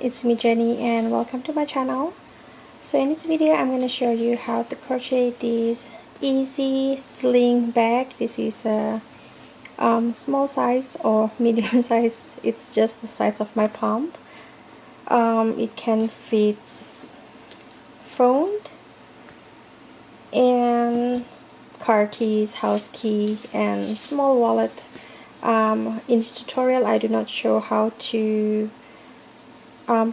it's me Jenny and welcome to my channel. So in this video I'm going to show you how to crochet this easy sling bag. This is a small size or medium size. It's just the size of my palm. It can fit phone and car keys, house key, and small wallet. In this tutorial I do not show how to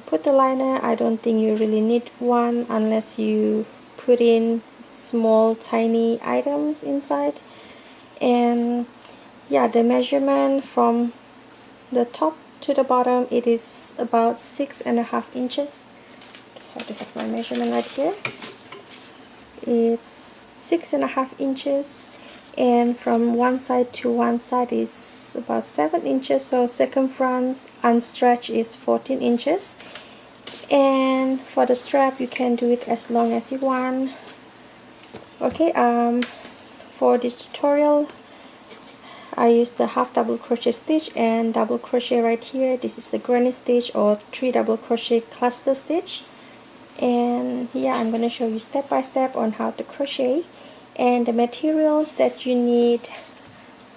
put the liner. I don't think you really need one unless you put in small tiny items inside. And yeah, the measurement from the top to the bottom, it is about 6.5 inches. So I have my measurement right here. It's 6.5 inches, and from one side to one side is about 7 inches. So circumference unstretched is 14 inches. And for the strap, you can do it as long as you want. Okay, for this tutorial I use the half double crochet stitch and double crochet right here. This is the granny stitch or 3 double crochet cluster stitch. And yeah, I'm going to show you step by step on how to crochet. And the materials that you need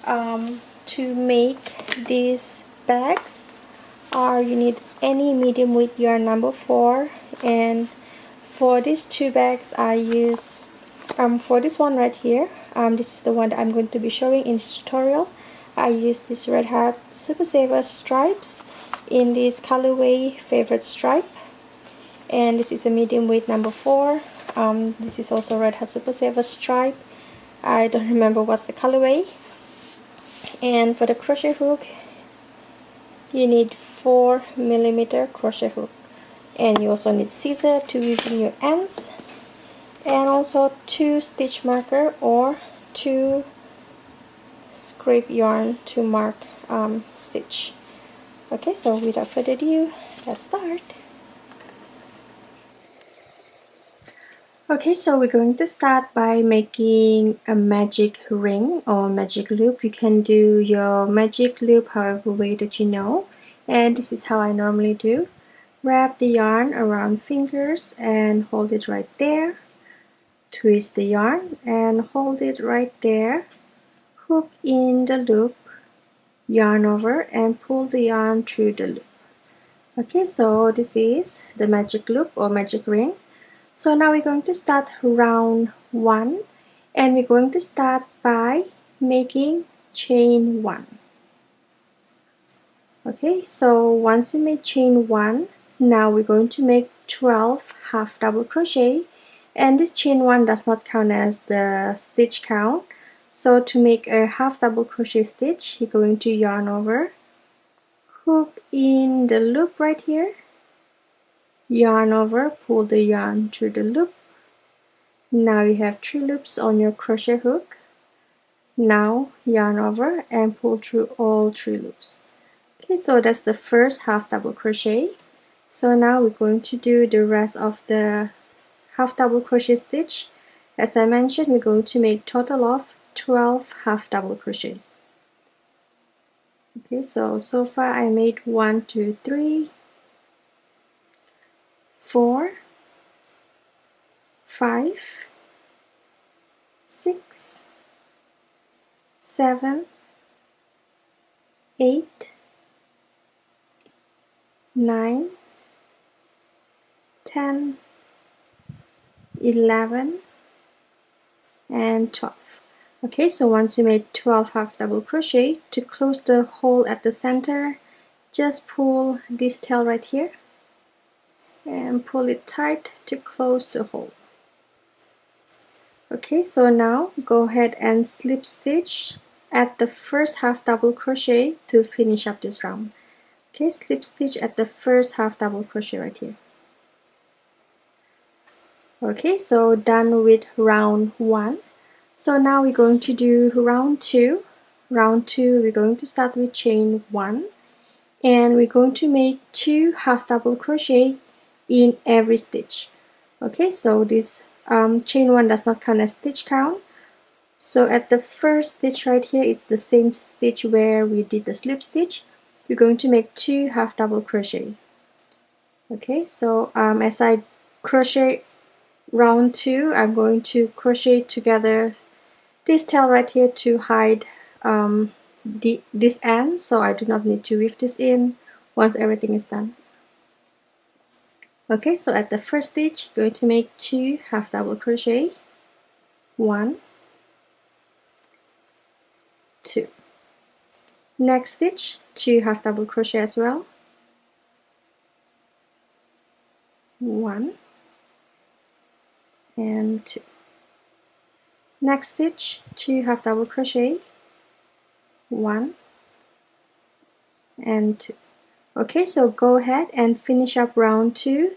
to make these bags are, you need any medium width yarn number 4. And for these two bags I use, for this one right here, this is the one that I'm going to be showing in this tutorial. I use this Red Hat Super Saver stripes in this colorway favorite stripe, and this is a medium weight number 4. This is also Red Hat Super Saver stripe. I don't remember what's the colorway. And for the crochet hook, you need 4mm crochet hook, and you also need scissors to weave in your ends, and also 2 stitch marker or 2 scrape yarn to mark stitch. Okay, so without further ado, let's start. Okay, so we're going to start by making a magic ring or magic loop. You can do your magic loop however way that you know, and this is how I normally do. Wrap the yarn around fingers and hold it right there. Twist the yarn and hold it right there. Hook in the loop, yarn over, and pull the yarn through the loop. Okay, so this is the magic loop or magic ring. So now we're going to start round 1, and we're going to start by making chain 1. Okay, so once you made chain 1, now we're going to make 12 half double crochet, and this chain 1 does not count as the stitch count. So to make a half double crochet stitch, you're going to yarn over, hook in the loop right here, yarn over, pull the yarn through the loop. Now you have 3 loops on your crochet hook. Now yarn over and pull through all 3 loops. Okay, so that's the first half double crochet. So now we're going to do the rest of the half double crochet stitch. As I mentioned, we're going to make total of 12 half double crochet. Okay, so far I made 1, 2, 3, 4, 5, 6, 7, 8, 9, 10, 11, and 12. Okay, so once you made 12 half double crochet, to close the hole at the center, just pull this tail right here and pull it tight to close the hole. Okay, so now go ahead and slip stitch at the first half double crochet to finish up this round. Okay, slip stitch at the first half double crochet right here. Okay, so done with round 1. So now we're going to do round 2. Round 2, we're going to start with chain 1, and we're going to make 2 half double crochet in every stitch. Okay, so this chain 1 does not count as stitch count. So at the first stitch right here, it's the same stitch where we did the slip stitch. We're going to make 2 half double crochet. Okay, so as I crochet round 2, I'm going to crochet together this tail right here to hide this end, so I do not need to weave this in once everything is done. Okay, so at the first stitch, going to make 2 half double crochet, 1, 2. Next stitch, 2 half double crochet as well, 1 and 2. Next stitch, 2 half double crochet, 1 and 2. Okay, so go ahead and finish up round 2.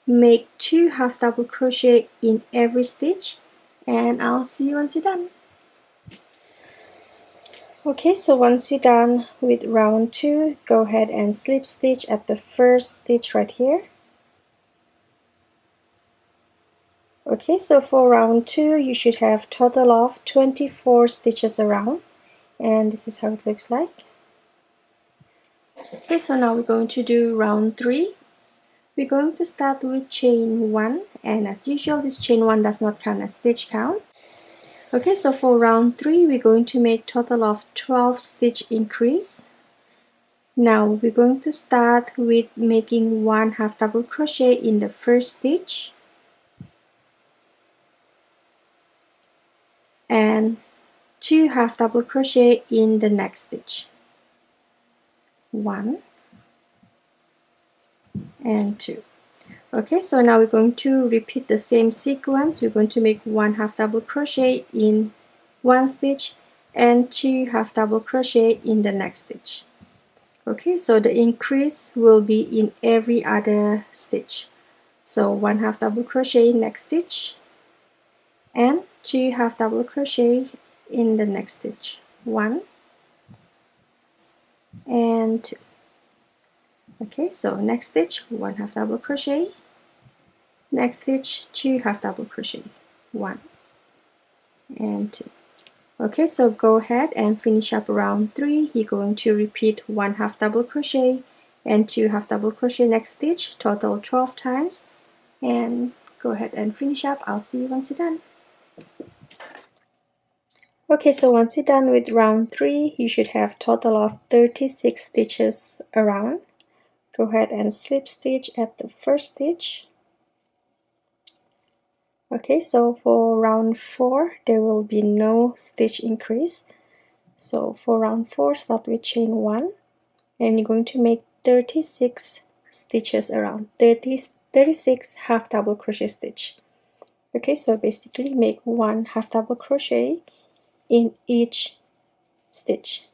Make 2 half double crochet in every stitch, and I'll see you once you're done. Okay, so once you're done with round 2, go ahead and slip stitch at the first stitch right here. Okay, so for round 2, you should have total of 24 stitches around, and this is how it looks like. Okay, so now we're going to do round 3. We're going to start with chain 1, and as usual, this chain 1 does not count as stitch count. Okay, so for round 3, we're going to make total of 12 stitch increase. Now we're going to start with making 1 half double crochet in the first stitch and 2 half double crochet in the next stitch. 1 and 2. Okay, so now we're going to repeat the same sequence. We're going to make 1 half double crochet in one stitch and 2 half double crochet in the next stitch. Okay, so the increase will be in every other stitch. So 1 half double crochet next stitch and 2 half double crochet in the next stitch. 1 and 2. Okay, so next stitch, 1 half double crochet, next stitch, 2 half double crochet, 1 and 2. Okay, so go ahead and finish up round 3. You're going to repeat 1 half double crochet and 2 half double crochet next stitch, total 12 times, and go ahead and finish up. I'll see you once you're done. Okay, so once you're done with round 3, you should have total of 36 stitches around. Go ahead and slip stitch at the first stitch. Okay, so for round 4, there will be no stitch increase. So for round 4, start with chain 1, and you're going to make 36 stitches around, 36 half double crochet stitch. Okay, so basically make 1 half double crochet in each stitch.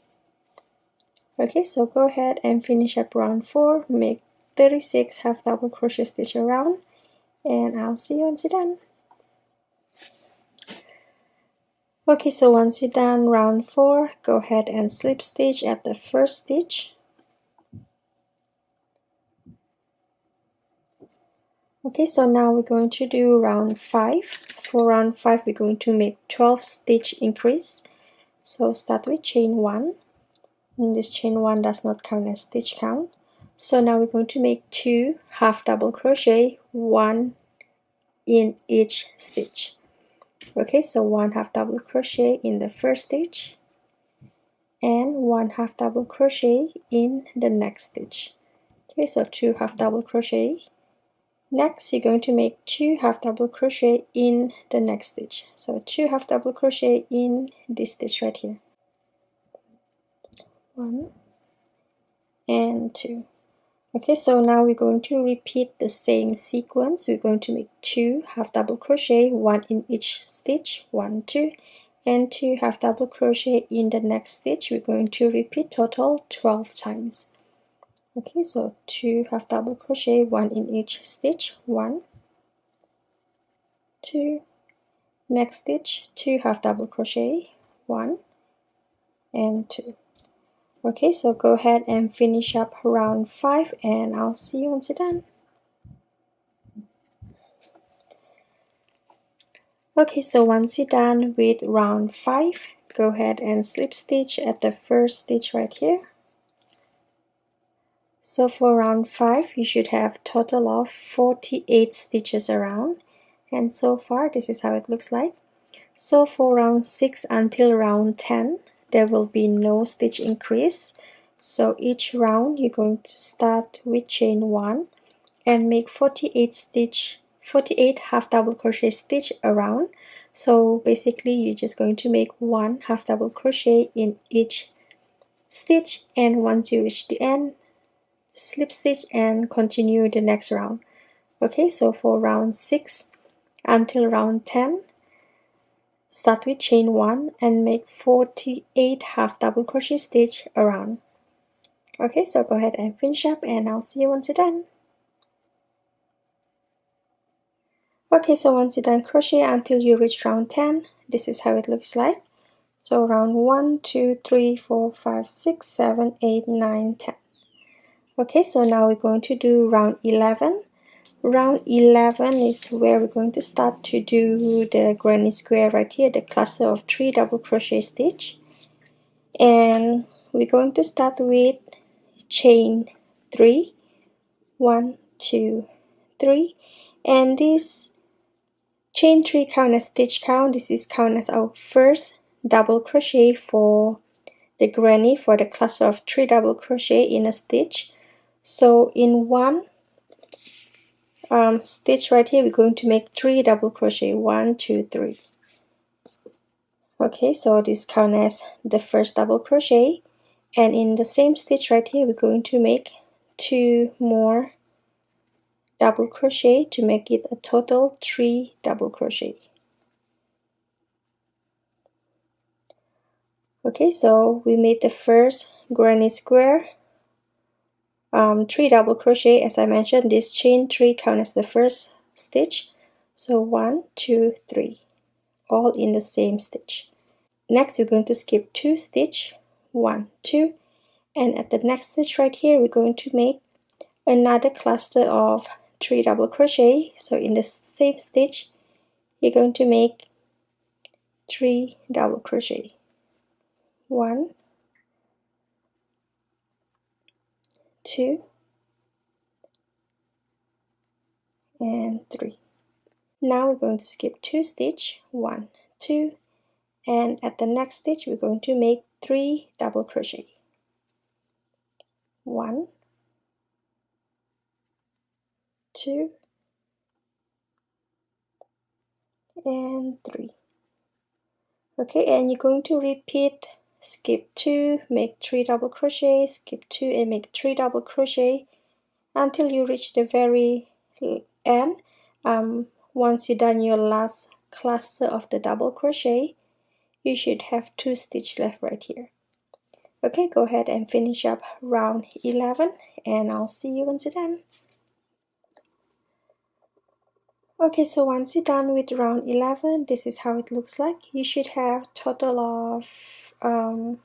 Okay, so go ahead and finish up round 4, make 36 half double crochet stitch around, and I'll see you once you're done. Okay, so once you're done round 4, go ahead and slip stitch at the first stitch. Okay, so now we're going to do round 5. For round 5, we're going to make 12 stitch increase. So start with chain 1, and this chain 1 does not count as stitch count. So now we're going to make 2 half double crochet, 1 in each stitch. Okay, so 1 half double crochet in the first stitch and 1 half double crochet in the next stitch. Okay, so 2 half double crochet. Next, you're going to make 2 half double crochet in the next stitch. So 2 half double crochet in this stitch right here. 1 and 2. Okay, so now we're going to repeat the same sequence. We're going to make 2 half double crochet, 1 in each stitch, 1, 2, and 2 half double crochet in the next stitch. We're going to repeat total 12 times. Okay, so 2 half double crochet, 1 in each stitch, 1, 2, next stitch, 2 half double crochet, 1 and 2. Okay, so go ahead and finish up round 5, and I'll see you once you're done. Okay, so once you're done with round 5, go ahead and slip stitch at the first stitch right here. So for round 5 you should have total of 48 stitches around, and so far this is how it looks like. So for round 6 until round 10 there will be no stitch increase. So each round you're going to start with chain 1 and make 48 half double crochet stitch around. So basically you're just going to make 1 half double crochet in each stitch, and once you reach the end, slip stitch and continue the next round. Okay, so for round 6 until round 10, start with chain 1 and make 48 half double crochet stitch around. Okay, so go ahead and finish up, and I'll see you once you're done. Okay, so once you're done crochet until you reach round 10, this is how it looks like. So round 1, 2, 3, 4, 5, 6, 7, 8, 9, 10. Okay, so now we're going to do round 11. Round 11 is where we're going to start to do the granny square right here, the cluster of 3 double crochet stitch. And we're going to start with chain 3, 1, 2, 3, and this chain 3 count as stitch count. This is count as our first double crochet for the granny, for the cluster of 3 double crochet in a stitch. So in one stitch right here we're going to make 3 double crochet, 1, 2, 3. Okay, so this count as the first double crochet, and in the same stitch right here we're going to make 2 more double crochet to make it a total 3 double crochet. Okay, so we made the first granny square, 3 double crochet. As I mentioned, this chain 3 count as the first stitch, so 1, 2, 3, all in the same stitch. Next we're going to skip 2 stitch, 1, 2, and at the next stitch right here we're going to make another cluster of 3 double crochet. So in the same stitch you're going to make 3 double crochet, 1, 2, and 3. Now we're going to skip 2 stitch, 1, 2, and at the next stitch we're going to make 3 double crochet, 1, 2, and 3. Okay, and you're going to repeat, skip 2, make 3 double crochet, skip 2 and make 3 double crochet until you reach the very end. Once you've done your last cluster of the double crochet, you should have 2 stitch left right here. Okay, go ahead and finish up round 11, and I'll see you once you're done. Okay, so once you're done with round 11, this is how it looks like. You should have total of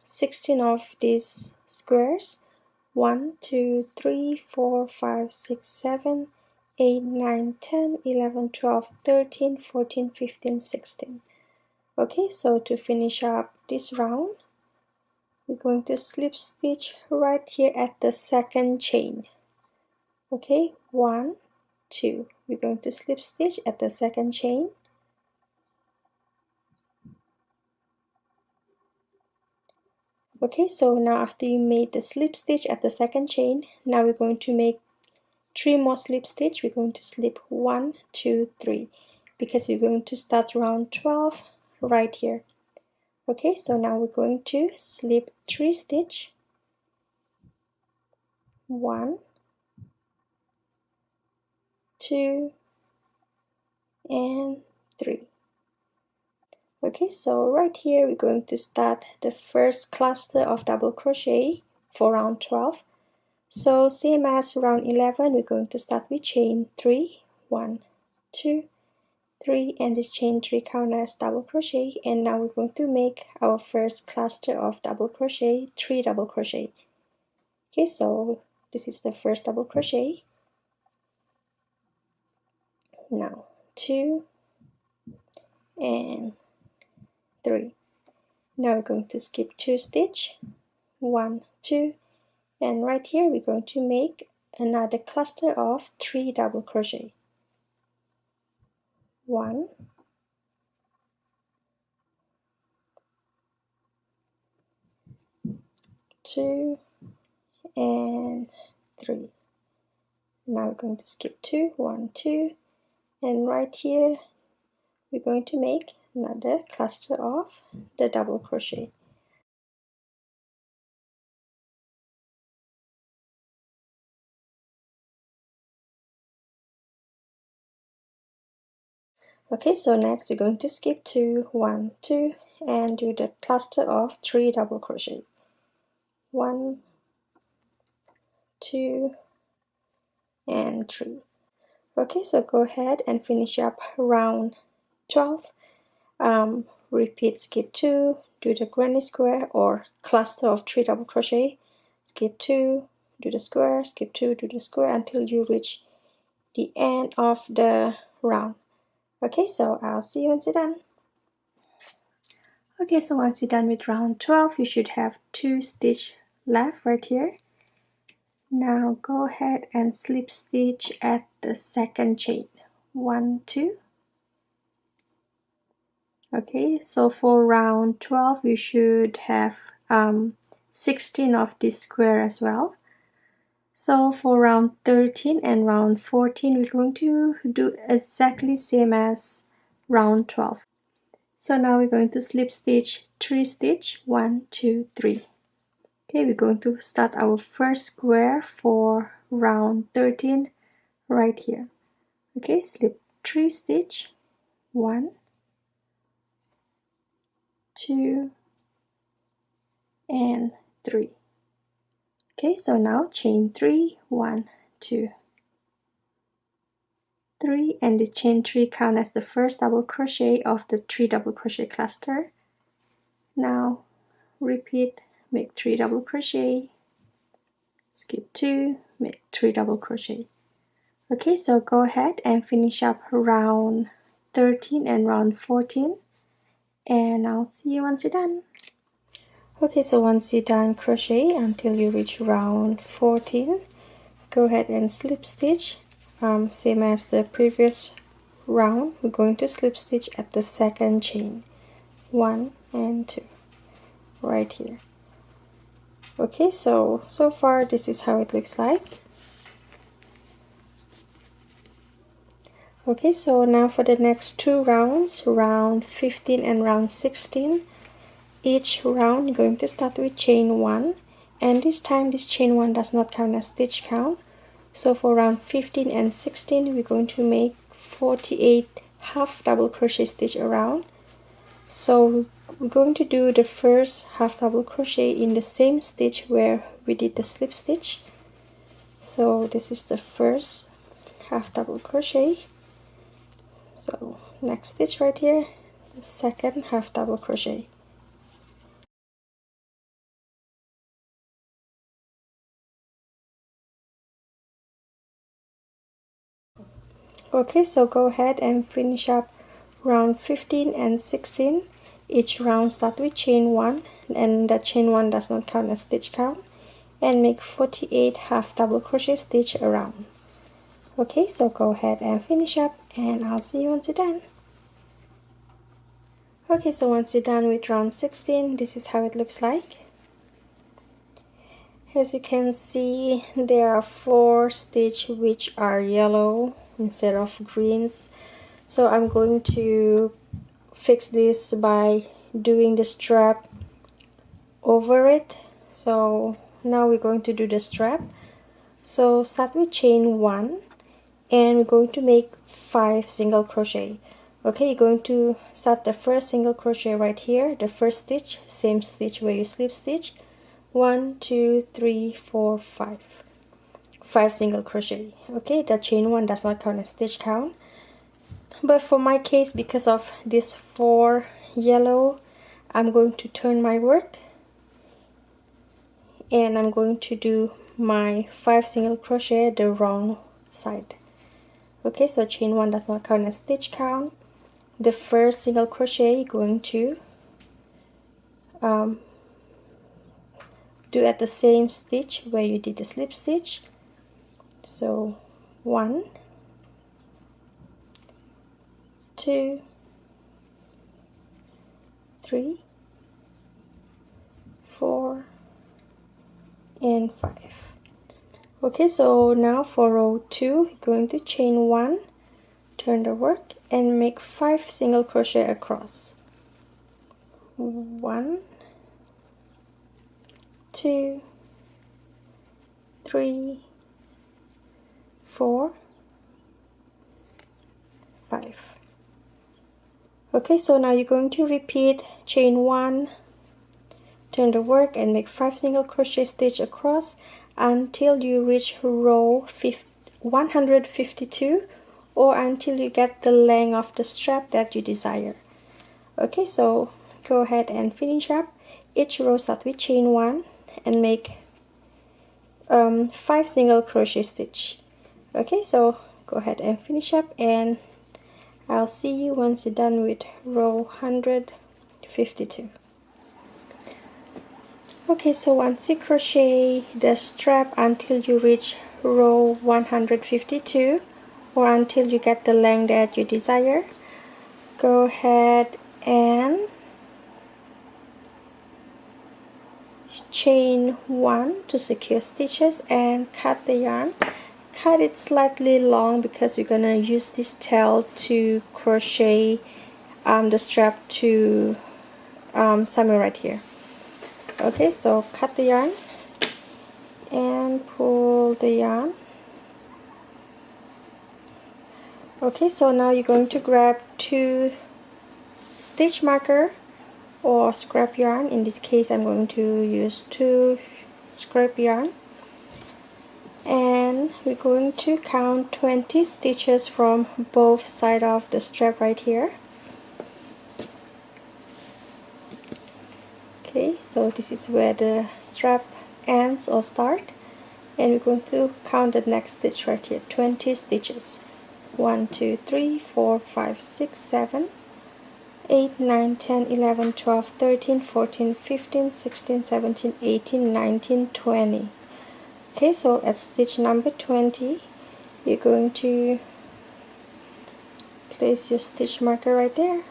16 of these squares. 1, 2, 3, 4, 5, 6, 7, 8, 9, 10, 11, 12, 13, 14, 15, 16. Okay, so to finish up this round, we're going to slip stitch right here at the second chain. Okay, 1, 2. We're going to slip stitch at the second chain. Okay, so now after you made the slip stitch at the second chain, now we're going to make 3 more slip stitch. We're going to slip 1, 2, 3, because we're going to start round 12 right here. Okay, so now we're going to slip 3 stitch, 1, 2, and 3. Okay, so right here we're going to start the first cluster of double crochet for round 12. So same as round 11, we're going to start with chain 3, 1, 2, 3, and this chain 3 count as double crochet, and now we're going to make our first cluster of double crochet, 3 double crochet. Okay, so this is the first double crochet. Now 2 and 3. Now we're going to skip 2 stitch, 1, 2, And right here we're going to make another cluster of 3 double crochet. 1, 2, and 3. Now we're going to skip 2, 1, 2, and right here we're going to make another cluster of the double crochet. Okay, so next we're going to skip 2, 1, 2, and do the cluster of 3 double crochet. 1, 2, and 3. Okay, so go ahead and finish up round 12. Repeat skip 2, do the granny square or cluster of 3 double crochet, skip 2, do the square, skip 2, do the square until you reach the end of the round. Okay, so I'll see you once you're done. Okay, so once you're done with round 12, you should have 2 stitches left right here. Now go ahead and slip stitch at the second chain. 1, 2. Okay, so for round 12 you should have 16 of this square as well. So for round 13 and round 14 we're going to do exactly same as round 12. So now we're going to slip stitch 3 stitch, 1, 2, 3. Okay, we're going to start our first square for round 13 right here. Okay, slip 3 stitch, 1, 2, and 3. Okay, so now chain 3, 1, 2, 3, and the chain 3 count as the first double crochet of the 3 double crochet cluster. Now repeat, make 3 double crochet, skip 2, make 3 double crochet. Okay, so go ahead and finish up round 13 and round 14, and I'll see you once you're done. Okay, so once you're done crochet until you reach round 14, go ahead and slip stitch, same as the previous round. We're going to slip stitch at the second chain, 1 and 2, right here. Okay, so far this is how it looks like. Okay, so now for the next 2 rounds, round 15 and round 16. Each round you're going to start with chain 1, and this time this chain 1 does not count as stitch count. So for round 15 and 16 we're going to make 48 half double crochet stitch around. So we're going to do the first half double crochet in the same stitch where we did the slip stitch. So this is the first half double crochet. So next stitch right here, the second half double crochet. Okay, so go ahead and finish up round 15 and 16. Each round start with chain 1, and the chain 1 does not count as stitch count, and make 48 half double crochet stitch around. Okay, so go ahead and finish up, and I'll see you once you're done. Okay, so once you're done with round 16, this is how it looks like. As you can see, there are 4 stitches which are yellow instead of greens. So I'm going to fix this by doing the strap over it. So now we're going to do the strap. So start with chain 1, and we're going to make 5 single crochet. Okay, you're going to start the first single crochet right here, the first stitch, same stitch where you slip stitch. 1, 2, 3, 4, 5. 5 single crochet. Okay, the chain 1 does not count as stitch count. But for my case, because of this 4 yellow, I'm going to turn my work, and I'm going to do my 5 single crochet the wrong side. Okay, so chain 1 does not count as stitch count. The first single crochet, you're going to do at the same stitch where you did the slip stitch. So 1, 2, 3, 4, and 5. Okay, so now for row 2, you're going to chain 1, turn the work, and make 5 single crochet across. 1, 2, 3, 4, 5. Okay, so now you're going to repeat chain 1, turn the work, and make 5 single crochet stitch across until you reach row 152, or until you get the length of the strap that you desire. Okay, so go ahead and finish up. Each row start with chain 1 and make 5 single crochet stitch. Okay, so go ahead and finish up, and I'll see you once you're done with row 152. Okay, so once you crochet the strap until you reach row 152, or until you get the length that you desire, go ahead and chain 1 to secure stitches and cut the yarn. Cut it slightly long because we're gonna use this tail to crochet the strap to somewhere right here. Okay, so cut the yarn and pull the yarn. Okay, so now you're going to grab 2 stitch marker or scrap yarn. In this case, I'm going to use 2 scrap yarn, and we're going to count 20 stitches from both sides of the strap right here. Okay, so this is where the strap ends or start, and we're going to count the next stitch right here, 20 stitches. 1, 2, 3, 4, 5, 6, 7, 8, 9, 10, 11, 12, 13, 14, 15, 16, 17, 18, 19, 20. Okay, so at stitch number 20, you're going to place your stitch marker right there.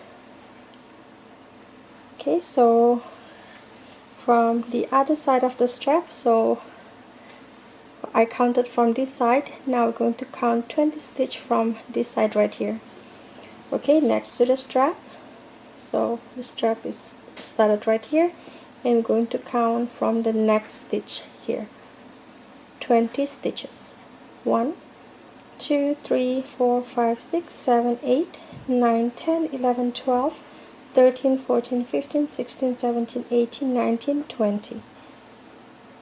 Okay, so from the other side of the strap, so I counted from this side. Now we're going to count 20 stitch from this side right here. Okay, next to the strap, so the strap is started right here, and we're going to count from the next stitch here, 20 stitches. 1, 2, 3, 4, 5, 6, 7, 8, 9, 10, 11, 12, 13, 14, 15, 16, 17, 18, 19, 20.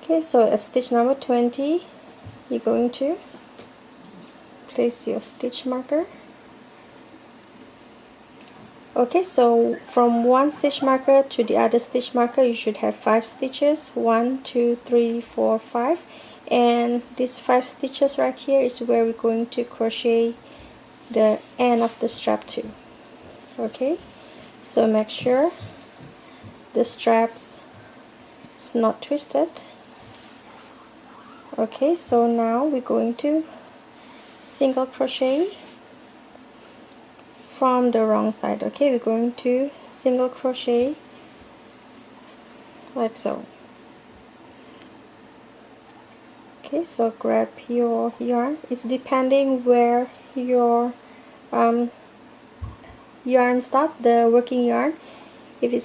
Okay, so at stitch number 20, you're going to place your stitch marker. Okay, so from one stitch marker to the other stitch marker, you should have 5 stitches. 1, 2, 3, 4, 5. And these 5 stitches right here is where we're going to crochet the end of the strap to. Okay, so make sure the straps is not twisted. Okay, so now we're going to single crochet from the wrong side. Okay, we're going to single crochet like so. Okay, so grab your yarn. It's depending where your yarn start, the working yarn. If it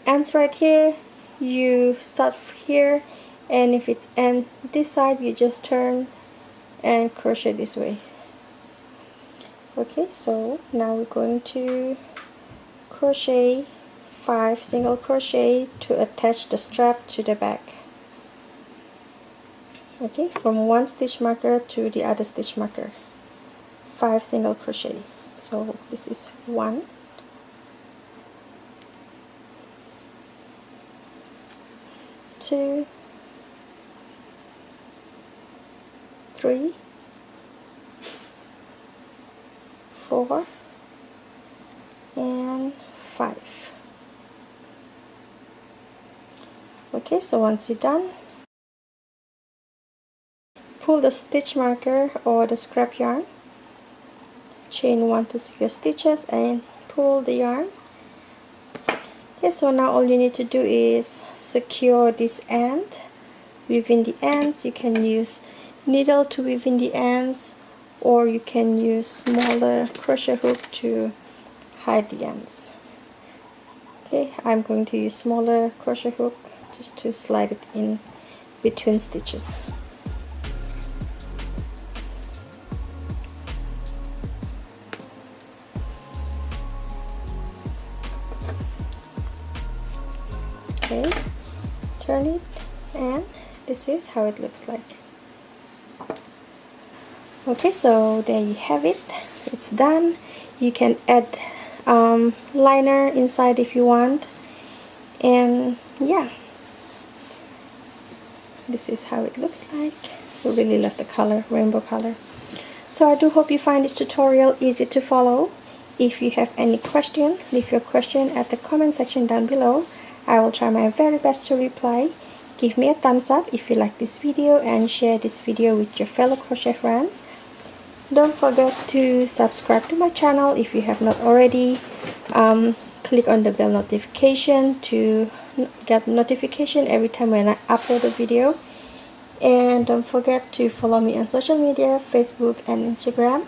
ends right here, you start here, and if it's end this side, you just turn and crochet this way. Okay, so now we're going to crochet 5 single crochet to attach the strap to the back. Okay, from one stitch marker to the other stitch marker, 5 single crochet. So this is 1, 2, 3, 4, and 5. Okay, so once you're done, pull the stitch marker or the scrap yarn, chain 1 to 6 stitches and pull the yarn. Okay, so now all you need to do is secure this end. Within the ends, you can use needle to weave in the ends, or you can use smaller crochet hook to hide the ends. Okay, I'm going to use smaller crochet hook just to slide it in between stitches. Okay, turn it, and this is how it looks like. Okay, so there you have it. It's done. You can add liner inside if you want, and yeah, this is how it looks like. I really love the color, rainbow color. So I do hope you find this tutorial easy to follow. If you have any question, leave your question at the comment section down below. I will try my very best to reply. Give me a thumbs up if you like this video and share this video with your fellow crochet friends. Don't forget to subscribe to my channel if you have not already. Click on the bell notification to get notification every time when I upload a video. And don't forget to follow me on social media, Facebook and Instagram.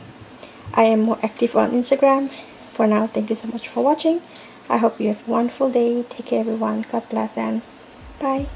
I am more active on Instagram. For now, thank you so much for watching. I hope you have a wonderful day. Take care everyone. God bless and bye.